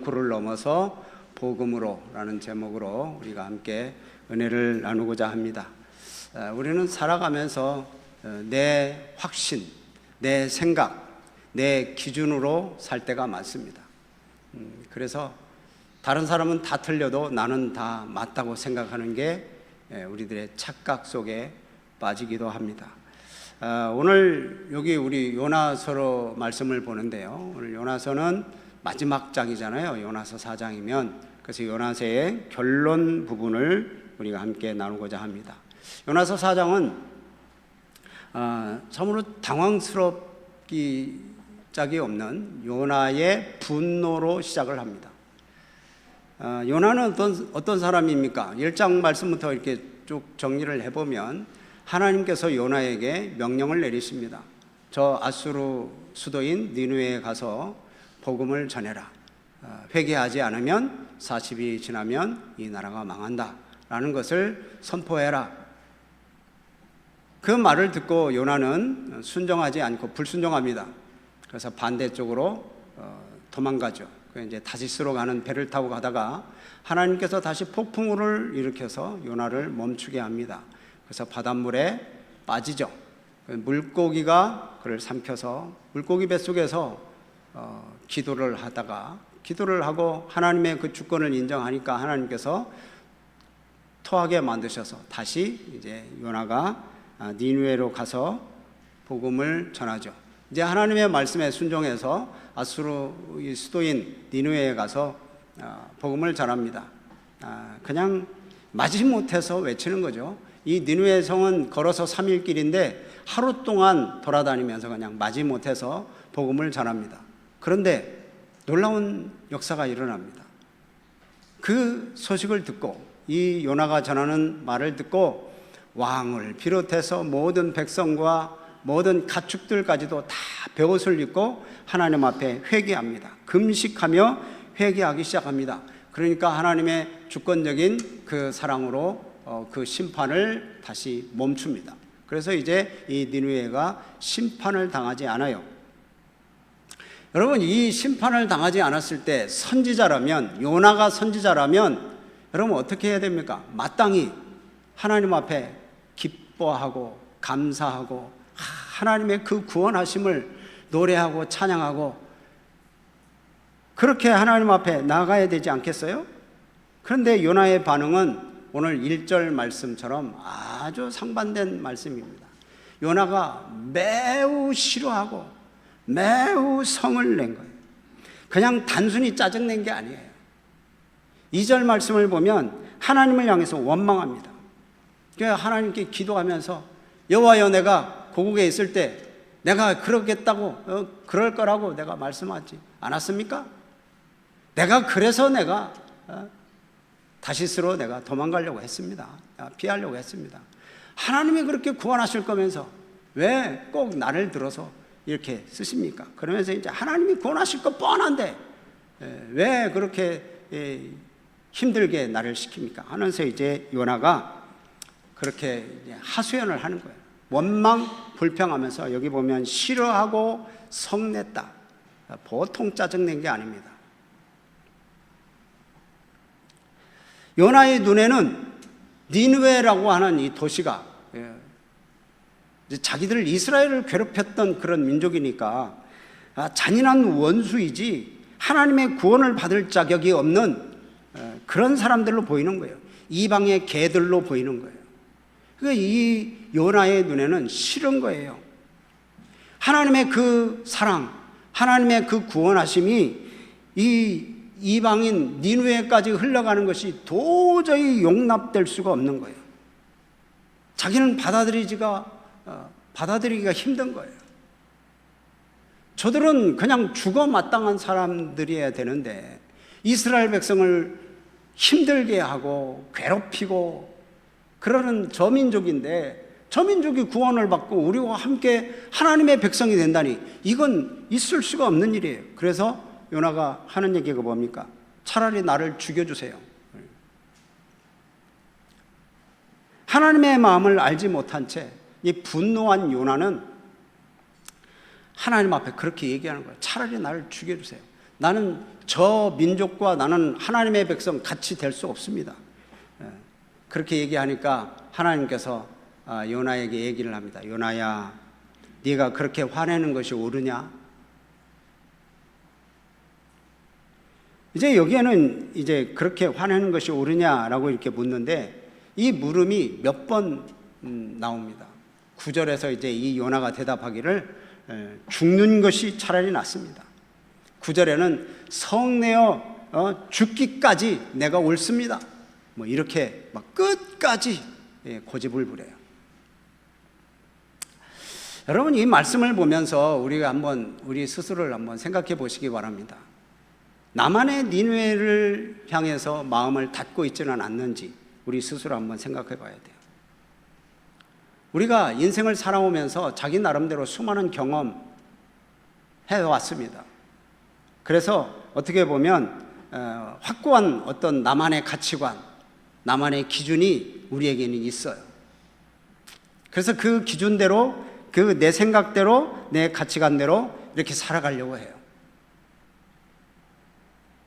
굴을 넘어서 복음으로라는 제목으로 우리가 함께 은혜를 나누고자 합니다. 우리는 살아가면서 내 확신, 내 생각, 내 기준으로 살 때가 많습니다. 그래서 다른 사람은 다 틀려도 나는 다 맞다고 생각하는 게 우리들의 착각 속에 빠지기도 합니다. 오늘 여기 우리 요나서로 말씀을 보는데요. 오늘 요나서는 마지막 장이잖아요. 요나서 4장이면. 그래서 요나서의 결론 부분을 우리가 함께 나누고자 합니다. 요나서 4장은 참으로 당황스럽기 짝이 없는 요나의 분노로 시작을 합니다. 요나는 어떤 사람입니까? 1장 말씀부터 이렇게 쭉 정리를 해보면 하나님께서 요나에게 명령을 내리십니다. 저 아수르 수도인 니느웨에 가서 복음을 전해라. 회개하지 않으면 40이 지나면 이 나라가 망한다 라는 것을 선포해라. 그 말을 듣고 요나는 순종하지 않고 불순종합니다. 그래서 반대쪽으로 도망가죠. 이제 다시스로 가는 배를 타고 가다가 하나님께서 다시 폭풍우를 일으켜서 요나를 멈추게 합니다. 그래서 바닷물에 빠지죠. 물고기가 그를 삼켜서 물고기 뱃속에서 기도를 하고 하나님의 그 주권을 인정하니까 하나님께서 토하게 만드셔서 다시 이제 요나가 니느웨로 가서 복음을 전하죠. 이제 하나님의 말씀에 순종해서 아수르의 수도인 니느웨에 가서 복음을 전합니다. 그냥 마지못해서 외치는 거죠. 이 니느웨 성은 걸어서 3일 길인데 하루 동안 돌아다니면서 그냥 마지못해서 복음을 전합니다. 그런데 놀라운 역사가 일어납니다. 그 소식을 듣고 이 요나가 전하는 말을 듣고 왕을 비롯해서 모든 백성과 모든 가축들까지도 다 베옷을 입고 하나님 앞에 회개합니다. 금식하며 회개하기 시작합니다. 그러니까 하나님의 주권적인 그 사랑으로 그 심판을 다시 멈춥니다. 그래서 이제 이 니느웨가 심판을 당하지 않아요. 여러분, 이 심판을 당하지 않았을 때 선지자라면, 요나가 선지자라면 여러분 어떻게 해야 됩니까? 마땅히 하나님 앞에 기뻐하고 감사하고 하나님의 그 구원하심을 노래하고 찬양하고 그렇게 하나님 앞에 나아가야 되지 않겠어요? 그런데 요나의 반응은 오늘 1절 말씀처럼 아주 상반된 말씀입니다. 요나가 매우 싫어하고 매우 성을 낸 거예요. 그냥 단순히 짜증낸 게 아니에요. 2절 말씀을 보면 하나님을 향해서 원망합니다. 그러니까 하나님께 기도하면서 여호와여, 내가 고국에 있을 때 내가 그러겠다고 그럴 거라고 내가 말씀하지 않았습니까? 내가 그래서 내가 다시스로 내가 도망가려고 했습니다. 피하려고 했습니다. 하나님이 그렇게 구원하실 거면서 왜 꼭 나를 들어서 이렇게 쓰십니까? 그러면서 이제 하나님이 구원하실 거 뻔한데 왜 그렇게 힘들게 나를 시킵니까? 하면서 이제 요나가 그렇게 하소연을 하는 거예요. 원망 불평하면서 여기 보면 싫어하고 성냈다. 보통 짜증낸 게 아닙니다. 요나의 눈에는 니느웨라고 하는 이 도시가 자기들 이스라엘을 괴롭혔던 그런 민족이니까 잔인한 원수이지 하나님의 구원을 받을 자격이 없는 그런 사람들로 보이는 거예요. 이방의 개들로 보이는 거예요. 그러니까 이 요나의 눈에는 싫은 거예요. 하나님의 그 사랑, 하나님의 그 구원하심이 이 이방인 니느웨까지 흘러가는 것이 도저히 용납될 수가 없는 거예요. 자기는 받아들이기가 힘든 거예요. 저들은 그냥 죽어 마땅한 사람들이어야 되는데 이스라엘 백성을 힘들게 하고 괴롭히고 그러는 저민족인데 저민족이 구원을 받고 우리와 함께 하나님의 백성이 된다니 이건 있을 수가 없는 일이에요. 그래서 요나가 하는 얘기가 뭡니까? 차라리 나를 죽여주세요. 하나님의 마음을 알지 못한 채 이 분노한 요나는 하나님 앞에 그렇게 얘기하는 거예요. 차라리 나를 죽여주세요. 나는 저 민족과 나는 하나님의 백성 같이 될 수 없습니다. 그렇게 얘기하니까 하나님께서 요나에게 얘기를 합니다. 요나야, 네가 그렇게 화내는 것이 옳으냐? 이제 여기에는 이제 그렇게 화내는 것이 옳으냐라고 이렇게 묻는데, 이 물음이 몇 번 나옵니다. 9절에서 이제 이 요나가 대답하기를 죽는 것이 차라리 낫습니다. 9절에는 성내어 죽기까지 내가 옳습니다. 뭐 이렇게 막 끝까지 고집을 부려요. 여러분, 이 말씀을 보면서 우리가 한번 우리 스스로를 한번 생각해 보시기 바랍니다. 나만의 니느웨를 향해서 마음을 닫고 있지는 않는지 우리 스스로 한번 생각해 봐야 돼요. 우리가 인생을 살아오면서 자기 나름대로 수많은 경험 해왔습니다. 그래서 어떻게 보면 확고한 어떤 나만의 가치관, 나만의 기준이 우리에게는 있어요. 그래서 그 기준대로, 그 내 생각대로, 내 가치관대로 이렇게 살아가려고 해요.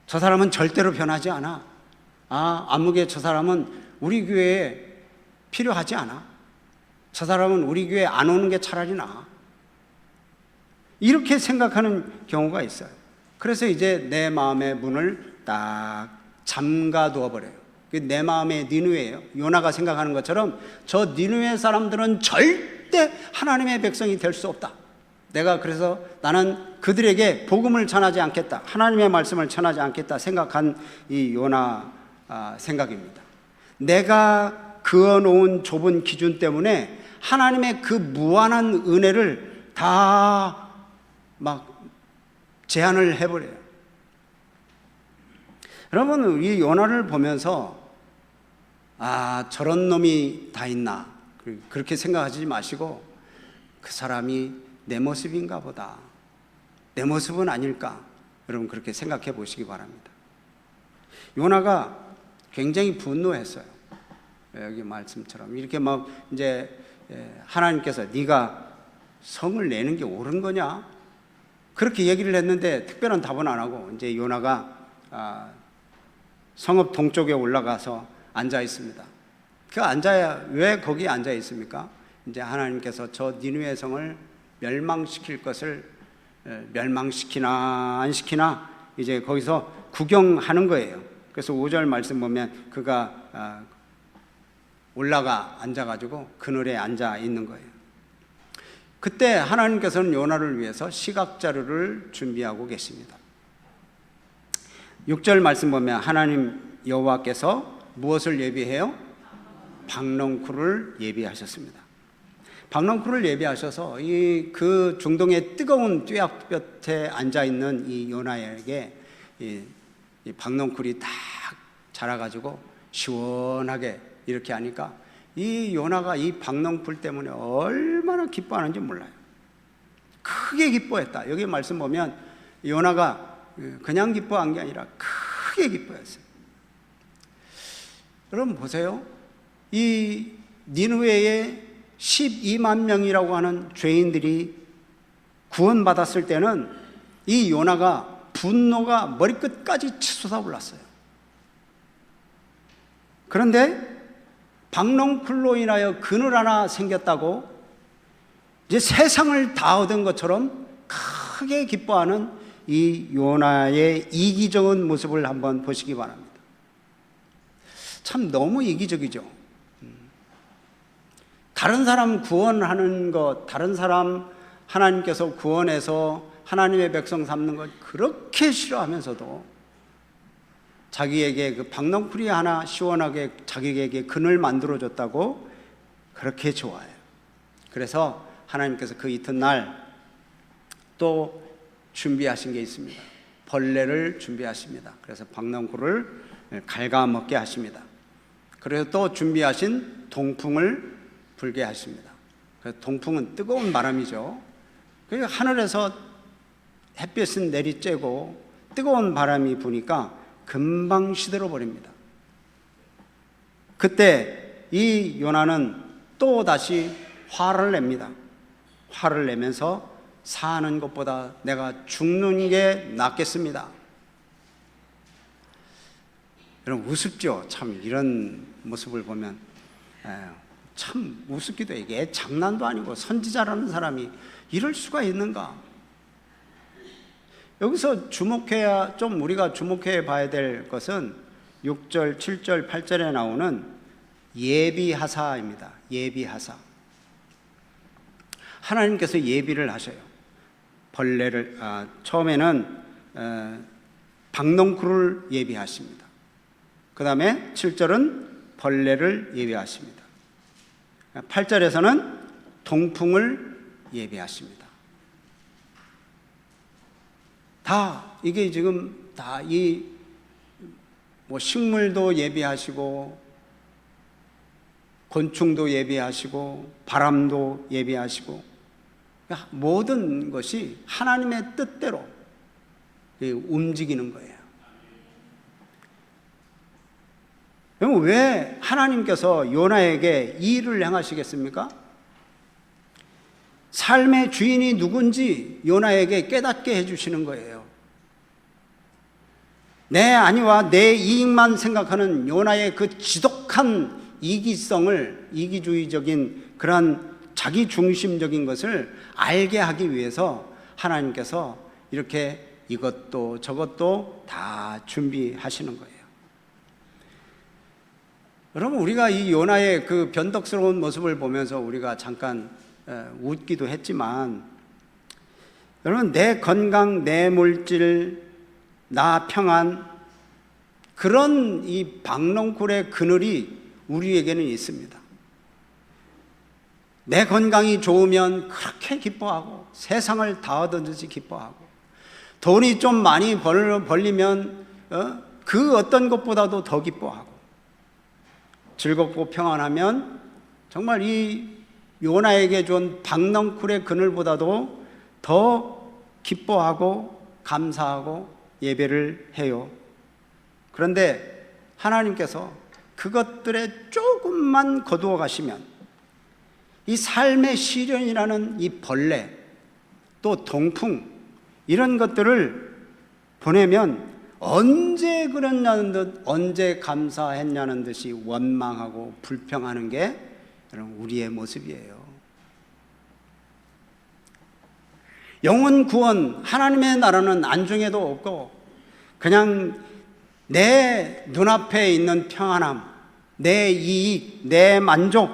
저 사람은 절대로 변하지 않아. 아무개 저 사람은 우리 교회에 필요하지 않아. 저 사람은 우리 교회에 안 오는 게 차라리 나아. 이렇게 생각하는 경우가 있어요. 그래서 이제 내 마음의 문을 딱 잠가 두어 버려요. 내 마음의 니느웨예요. 요나가 생각하는 것처럼 저 니느웨 사람들은 절대 하나님의 백성이 될 수 없다. 내가 그래서 나는 그들에게 복음을 전하지 않겠다, 하나님의 말씀을 전하지 않겠다 생각한 이 요나 생각입니다. 내가 그어놓은 좁은 기준 때문에 하나님의 그 무한한 은혜를 다 막 제한을 해버려요. 여러분, 이 요나를 보면서 저런 놈이 다 있나 그렇게 생각하지 마시고, 그 사람이 내 모습인가 보다, 내 모습은 아닐까, 여러분 그렇게 생각해 보시기 바랍니다. 요나가 굉장히 분노했어요. 여기 말씀처럼 이렇게 막 이제 하나님께서 네가 성을 내는 게 옳은 거냐 그렇게 얘기를 했는데 특별한 답은 안 하고 이제 요나가 성읍 동쪽에 올라가서 앉아 있습니다. 왜 거기 앉아 있습니까? 이제 하나님께서 저 니느웨 성을 멸망시킬 것을 멸망시키나 안 시키나 이제 거기서 구경하는 거예요. 그래서 5절 말씀 보면 그가 올라가 앉아가지고 그늘에 앉아 있는 거예요. 그때 하나님께서는 요나를 위해서 시각자루를 준비하고 계십니다. 6절 말씀 보면 하나님 여호와께서 무엇을 예비해요? 박넝쿨을 예비하셨습니다. 박넝쿨을 예비하셔서 그 중동의 뜨거운 뙤약볕에 앉아 있는 이 요나에게 이 박넝쿨이 딱 자라가지고 시원하게 이렇게 하니까 이 요나가 이 박넝쿨 때문에 얼마나 기뻐하는지 몰라요. 크게 기뻐했다. 여기 말씀 보면 요나가 그냥 기뻐한 게 아니라 크게 기뻐했어요. 여러분 보세요. 이 니느웨의 12만 명이라고 하는 죄인들이 구원받았을 때는 이 요나가 분노가 머리끝까지 치솟아 올랐어요. 그런데 박넝쿨로 인하여 그늘 하나 생겼다고 이제 세상을 다 얻은 것처럼 크게 기뻐하는 이 요나의 이기적인 모습을 한번 보시기 바랍니다. 참 너무 이기적이죠. 다른 사람 구원하는 것, 다른 사람 하나님께서 구원해서 하나님의 백성 삼는 것 그렇게 싫어하면서도 자기에게 그 박넝쿨이 하나 시원하게 자기에게 그늘 만들어줬다고 그렇게 좋아해요. 그래서 하나님께서 그 이튿날 또 준비하신 게 있습니다. 벌레를 준비하십니다. 그래서 박넝쿨을 갉아먹게 하십니다. 그래서 또 준비하신 동풍을 불게 하십니다. 그래서 동풍은 뜨거운 바람이죠. 그래서 하늘에서 햇볕은 내리쬐고 뜨거운 바람이 부니까 금방 시들어 버립니다. 그때 이 요나는 또 다시 화를 냅니다. 화를 내면서 사는 것보다 내가 죽는 게 낫겠습니다. 여러분 우습죠. 참 이런 모습을 보면 참 우습기도 해. 이게 장난도 아니고 선지자라는 사람이 이럴 수가 있는가? 여기서 우리가 주목해 봐야 될 것은 6절, 7절, 8절에 나오는 예비하사입니다. 예비하사. 하나님께서 예비를 하셔요. 벌레를 처음에는 박농쿨을 예비하십니다. 그 다음에 7절은 벌레를 예비하십니다. 8절에서는 동풍을 예비하십니다. 다 이게 지금 다 식물도 예비하시고 곤충도 예비하시고 바람도 예비하시고 모든 것이 하나님의 뜻대로 움직이는 거예요. 그럼 왜 하나님께서 요나에게 이 일을 행하시겠습니까? 삶의 주인이 누군지 요나에게 깨닫게 해주시는 거예요. 내 안위와 내 이익만 생각하는 요나의 그 지독한 이기주의적인 그런 자기중심적인 것을 알게 하기 위해서 하나님께서 이렇게 이것도 저것도 다 준비하시는 거예요. 여러분, 우리가 이 요나의 그 변덕스러운 모습을 보면서 우리가 잠깐 웃기도 했지만, 여러분, 내 건강, 내 물질, 나 평안, 그런 이 박농쿨의 그늘이 우리에게는 있습니다. 내 건강이 좋으면 그렇게 기뻐하고 세상을 다 얻어듯이 기뻐하고, 돈이 좀 많이 벌리면 그 어떤 것보다도 더 기뻐하고, 즐겁고 평안하면 정말 이 요나에게 준 박농쿨의 그늘보다도 더 기뻐하고 감사하고 예배를 해요. 그런데 하나님께서 그것들에 조금만 거두어 가시면 이 삶의 시련이라는 이 벌레, 또 동풍, 이런 것들을 보내면 언제 그랬냐는 듯, 언제 감사했냐는 듯이 원망하고 불평하는 게 여러분 우리의 모습이에요. 영혼 구원, 하나님의 나라는 안중에도 없고 그냥 내 눈앞에 있는 평안함, 내 이익, 내 만족,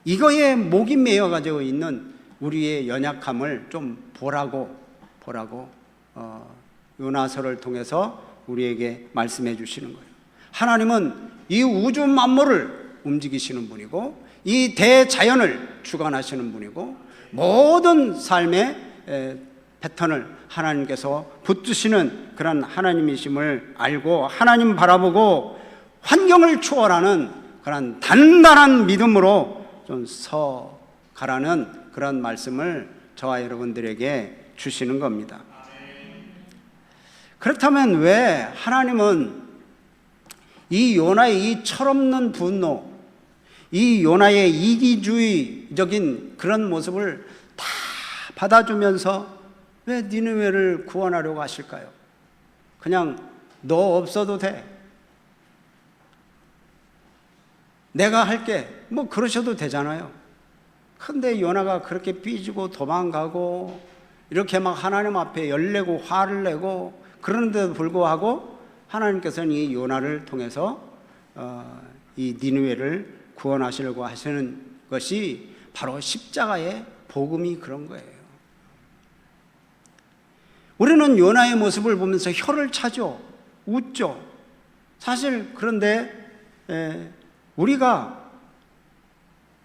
이거에 목이 매여 가지고 있는 우리의 연약함을 좀 보라고 요나서를 통해서 우리에게 말씀해 주시는 거예요. 하나님은 이 우주 만물을 움직이시는 분이고 이 대자연을 주관하시는 분이고 모든 삶의 패턴을 하나님께서 붙드시는 그런 하나님이심을 알고 하나님 바라보고 환경을 초월하는 그런 단단한 믿음으로 좀 서가라는 그런 말씀을 저와 여러분들에게 주시는 겁니다. 그렇다면 왜 하나님은 이 요나의 이 철없는 분노, 이 요나의 이기주의적인 그런 모습을 다 받아주면서 왜 니느웨를 구원하려고 하실까요? 그냥 너 없어도 돼, 내가 할게, 뭐 그러셔도 되잖아요. 근데 요나가 그렇게 삐지고 도망가고 이렇게 막 하나님 앞에 열내고 화를 내고 그런데도 불구하고 하나님께서는 이 요나를 통해서 이 니느웨를 구원하시려고 하시는 것이 바로 십자가의 복음이 그런 거예요. 우리는 요나의 모습을 보면서 혀를 차죠. 웃죠. 사실 그런데 우리가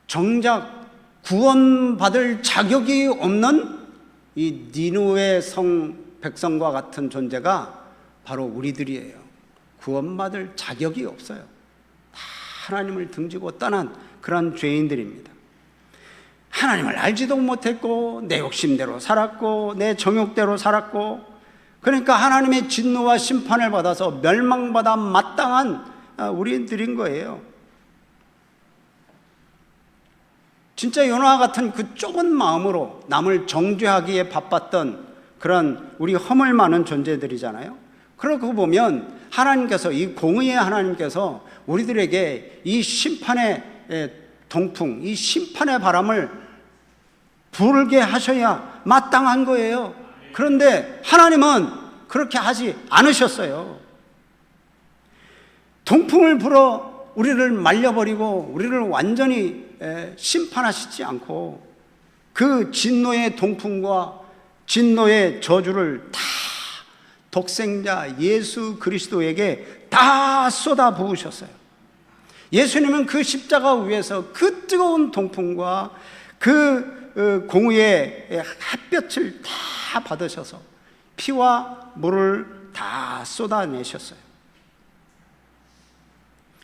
정작 구원받을 자격이 없는 이 니느웨 백성과 같은 존재가 바로 우리들이에요. 구원받을 자격이 없어요. 다 하나님을 등지고 떠난 그런 죄인들입니다. 하나님을 알지도 못했고 내 욕심대로 살았고 내 정욕대로 살았고, 그러니까 하나님의 진노와 심판을 받아서 멸망받아 마땅한 우리들인 거예요. 진짜 요나 같은 그 좁은 마음으로 남을 정죄하기에 바빴던 그런 우리 허물 많은 존재들이잖아요. 그러고 보면 하나님께서, 이 공의의 하나님께서 우리들에게 이 심판의 동풍, 이 심판의 바람을 불게 하셔야 마땅한 거예요. 그런데 하나님은 그렇게 하지 않으셨어요. 동풍을 불어 우리를 말려버리고 우리를 완전히 심판하시지 않고 그 진노의 동풍과 진노의 저주를 다 독생자 예수 그리스도에게 다 쏟아 부으셨어요. 예수님은 그 십자가 위에서 그 뜨거운 동풍과 그 공의의 햇볕을 다 받으셔서 피와 물을 다 쏟아내셨어요.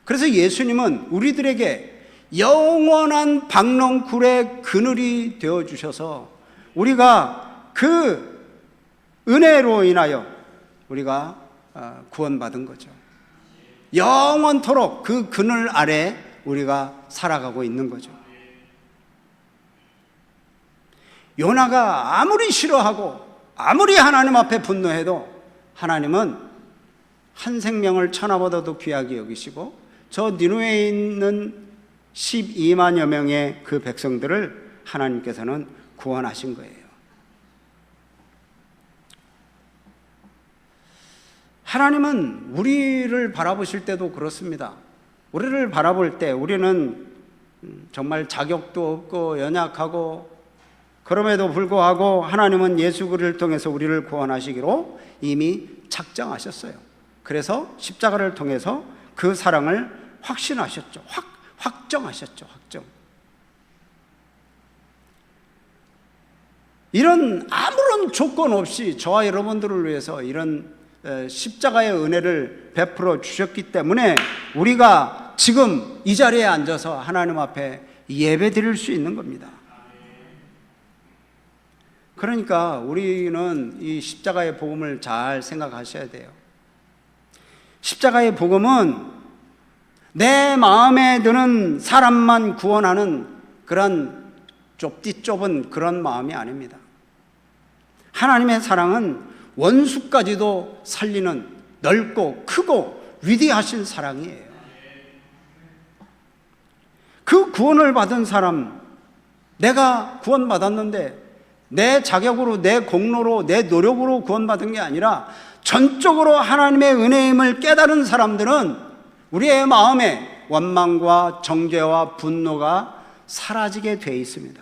그래서 예수님은 우리들에게 영원한 박농쿨의 그늘이 되어주셔서 우리가 그 은혜로 인하여 우리가 구원받은 거죠. 영원토록 그 그늘 아래 우리가 살아가고 있는 거죠. 요나가 아무리 싫어하고 아무리 하나님 앞에 분노해도 하나님은 한 생명을 천하보다도 귀하게 여기시고 저 니느웨에 있는 12만여 명의 그 백성들을 하나님께서는 구원하신 거예요. 하나님은 우리를 바라보실 때도 그렇습니다. 우리를 바라볼 때 우리는 정말 자격도 없고 연약하고, 그럼에도 불구하고 하나님은 예수 그리스도를 통해서 우리를 구원하시기로 이미 작정하셨어요. 그래서 십자가를 통해서 그 사랑을 확신하셨죠. 확정하셨죠. 확정. 이런 아무런 조건 없이 저와 여러분들을 위해서 이런 십자가의 은혜를 베풀어 주셨기 때문에 우리가 지금 이 자리에 앉아서 하나님 앞에 예배 드릴 수 있는 겁니다. 그러니까 우리는 이 십자가의 복음을 잘 생각하셔야 돼요. 십자가의 복음은 내 마음에 드는 사람만 구원하는 그런 좁디 좁은 그런 마음이 아닙니다. 하나님의 사랑은 원수까지도 살리는 넓고 크고 위대하신 사랑이에요. 그 구원을 받은 사람, 내가 구원받았는데 내 자격으로, 내 공로로, 내 노력으로 구원받은 게 아니라 전적으로 하나님의 은혜임을 깨달은 사람들은 우리의 마음에 원망과 정죄와 분노가 사라지게 돼 있습니다.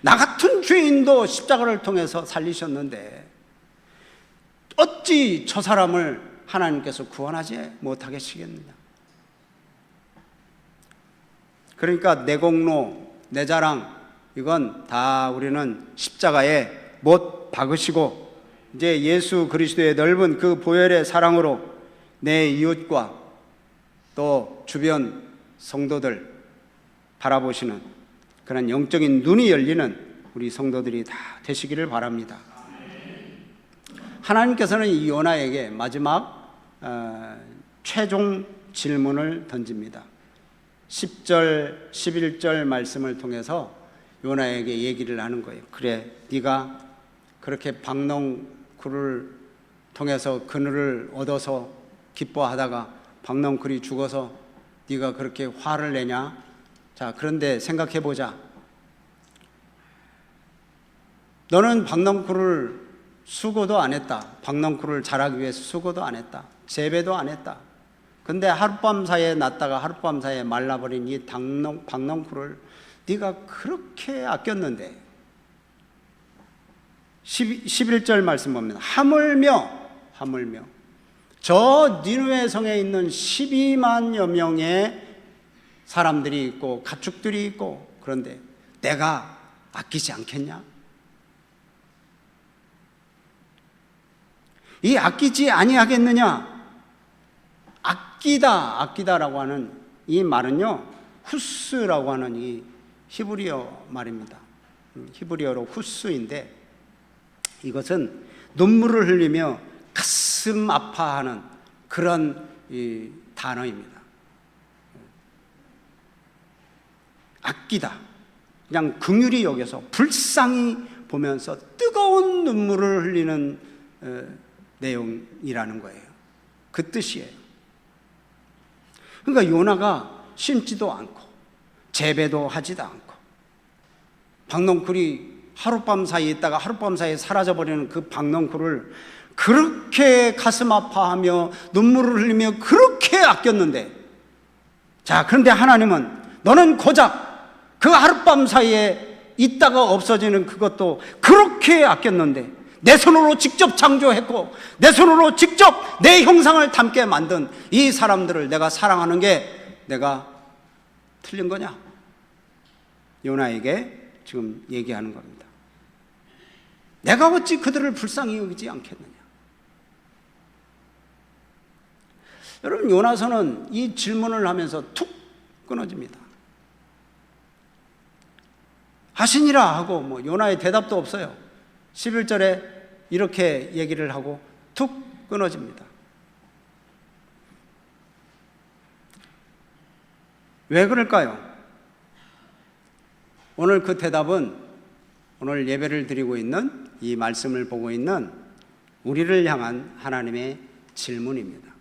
나 같은 죄인도 십자가를 통해서 살리셨는데 어찌 저 사람을 하나님께서 구원하지 못하겠시겠느냐. 그러니까 내 공로, 내 자랑, 이건 다 우리는 십자가에 못 박으시고 이제 예수 그리스도의 넓은 그 보혈의 사랑으로 내 이웃과 또 주변 성도들 바라보시는 그런 영적인 눈이 열리는 우리 성도들이 다 되시기를 바랍니다. 하나님께서는 이 요나에게 마지막 최종 질문을 던집니다. 10절, 11절 말씀을 통해서 요나에게 얘기를 하는 거예요. 그래, 네가 그렇게 박농쿨을 통해서 그늘을 얻어서 기뻐하다가 박농쿨이 죽어서 네가 그렇게 화를 내냐? 자, 그런데 생각해보자. 너는 박농쿨을 수고도 안 했다. 박농쿨을 자라기 위해서 수고도 안 했다. 재배도 안 했다. 근데 하룻밤 사이에 났다가 하룻밤 사이에 말라버린 이 박농쿨을 네가 그렇게 아꼈는데 11절 말씀 보면 하물며 저 니느웨 성에 있는 12만여 명의 사람들이 있고 가축들이 있고 그런데 내가 아끼지 않겠냐? 이 아끼지 아니하겠느냐? 아끼다라고 하는 이 말은요, 후스라고 하는 이 히브리어 말입니다. 히브리어로 후스인데 이것은 눈물을 흘리며 가슴 아파하는 그런 이 단어입니다. 아끼다, 그냥 긍휼히 여겨서 불쌍히 보면서 뜨거운 눈물을 흘리는 내용이라는 거예요. 그 뜻이에요. 그러니까 요나가 심지도 않고 재배도 하지도 않고 박넝쿨이 하룻밤 사이에 있다가 하룻밤 사이에 사라져버리는 그 박넝쿨을 그렇게 가슴 아파하며 눈물을 흘리며 그렇게 아꼈는데, 자, 그런데 하나님은 너는 고작 그 하룻밤 사이에 있다가 없어지는 그것도 그렇게 아꼈는데, 내 손으로 직접 창조했고 내 손으로 직접 내 형상을 닮게 만든 이 사람들을 내가 사랑하는 게 내가 틀린 거냐? 요나에게 지금 얘기하는 겁니다. 내가 어찌 그들을 불쌍히 여기지 않겠느냐? 여러분, 요나서는 이 질문을 하면서 툭 끊어집니다. 하시니라 하고 뭐 요나의 대답도 없어요. 11절에 이렇게 얘기를 하고 툭 끊어집니다. 왜 그럴까요? 오늘 그 대답은 오늘 예배를 드리고 있는 이 말씀을 보고 있는 우리를 향한 하나님의 질문입니다.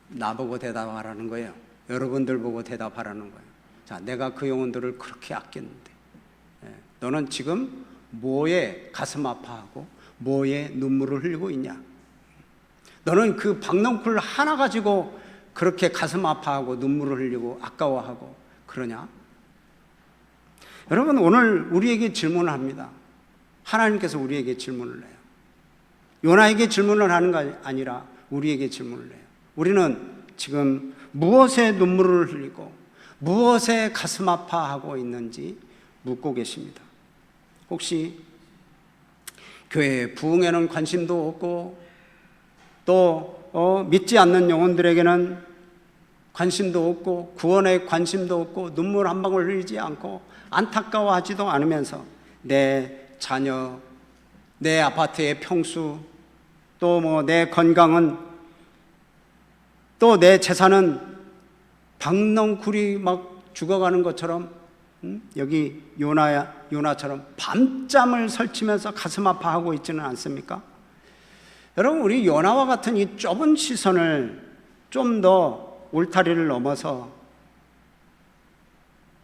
나보고 대답하라는 거예요. 여러분들 보고 대답하라는 거예요. 자, 내가 그 영혼들을 그렇게 아꼈는데 너는 지금 뭐에 가슴 아파하고 뭐에 눈물을 흘리고 있냐? 너는 그 박넝쿨 하나 가지고 그렇게 가슴 아파하고 눈물을 흘리고 아까워하고 그러냐? 여러분, 오늘 우리에게 질문을 합니다. 하나님께서 우리에게 질문을 해요. 요나에게 질문을 하는 게 아니라 우리에게 질문을 해요. 우리는 지금 무엇에 눈물을 흘리고 무엇에 가슴 아파하고 있는지 묻고 계십니다. 혹시 교회 부흥에는 관심도 없고 또 믿지 않는 영혼들에게는 관심도 없고 구원에 관심도 없고 눈물 한 방울 흘리지 않고 안타까워하지도 않으면서 내 자녀, 내 아파트의 평수, 또 뭐 내 건강은, 또 내 재산은 박넝쿨이 막 죽어가는 것처럼 여기 요나처럼 밤잠을 설치면서 가슴 아파하고 있지는 않습니까? 여러분, 우리 요나와 같은 이 좁은 시선을 좀 더 울타리를 넘어서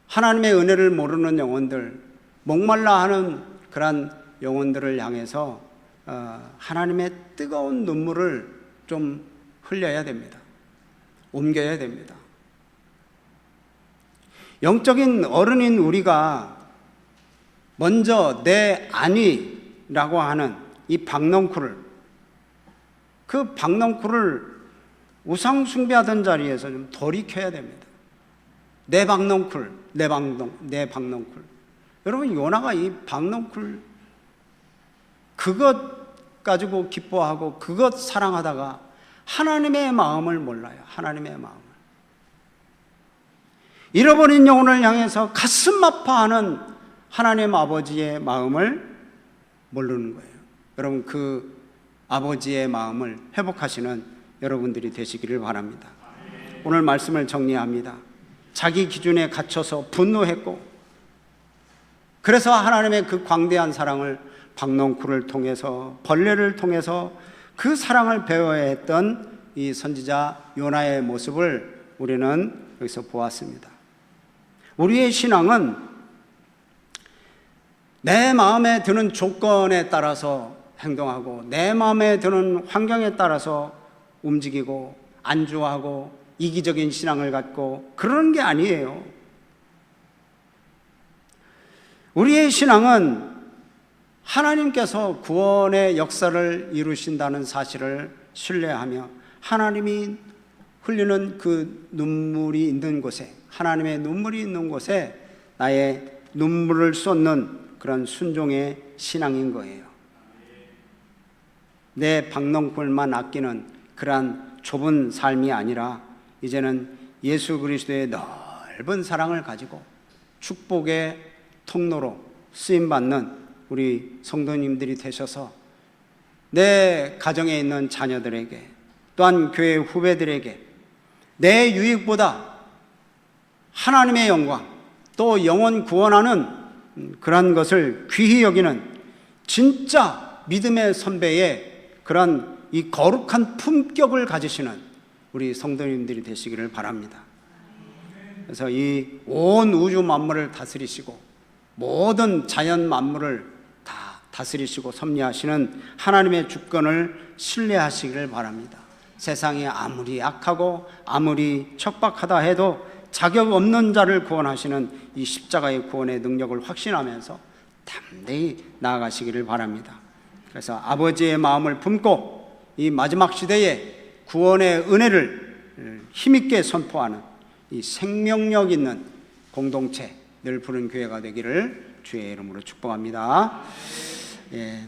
하나님의 은혜를 모르는 영혼들, 목말라 하는 그런 영혼들을 향해서 하나님의 뜨거운 눈물을 좀 흘려야 됩니다. 옮겨야 됩니다. 영적인 어른인 우리가 먼저 내 아니라고 하는 이 박넝쿨을, 그 박넝쿨을 우상 숭배하던 자리에서 좀 돌이켜야 됩니다. 내 박넝쿨, 내 박넝쿨. 여러분, 요나가 이 박넝쿨 그것 가지고 기뻐하고 그것 사랑하다가 하나님의 마음을 몰라요. 하나님의 마음을. 잃어버린 영혼을 향해서 가슴 아파하는 하나님 아버지의 마음을 모르는 거예요. 여러분, 그 아버지의 마음을 회복하시는 여러분들이 되시기를 바랍니다. 오늘 말씀을 정리합니다. 자기 기준에 갇혀서 분노했고, 그래서 하나님의 그 광대한 사랑을 박넝쿨을 통해서, 벌레를 통해서 그 사랑을 배워야 했던 이 선지자 요나의 모습을 우리는 여기서 보았습니다. 우리의 신앙은 내 마음에 드는 조건에 따라서 행동하고 내 마음에 드는 환경에 따라서 움직이고 안주하고 이기적인 신앙을 갖고 그러는 게 아니에요. 우리의 신앙은 하나님께서 구원의 역사를 이루신다는 사실을 신뢰하며 하나님이 흘리는 그 눈물이 있는 곳에, 하나님의 눈물이 있는 곳에 나의 눈물을 쏟는 그런 순종의 신앙인 거예요. 내 박넝쿨만 아끼는 그러한 좁은 삶이 아니라 이제는 예수 그리스도의 넓은 사랑을 가지고 축복의 통로로 쓰임받는 우리 성도님들이 되셔서 내 가정에 있는 자녀들에게, 또한 교회 후배들에게 내 유익보다 하나님의 영광, 또 영혼 구원하는 그런 것을 귀히 여기는 진짜 믿음의 선배의 그런 이 거룩한 품격을 가지시는 우리 성도님들이 되시기를 바랍니다. 그래서 이 온 우주 만물을 다스리시고 모든 자연 만물을 다 다스리시고 섭리하시는 하나님의 주권을 신뢰하시기를 바랍니다. 세상이 아무리 악하고 아무리 척박하다 해도 자격 없는 자를 구원하시는 이 십자가의 구원의 능력을 확신하면서 담대히 나아가시기를 바랍니다. 그래서 아버지의 마음을 품고 이 마지막 시대에 구원의 은혜를 힘있게 선포하는 이 생명력 있는 공동체, 늘 푸른 교회가 되기를 주의 이름으로 축복합니다. 예.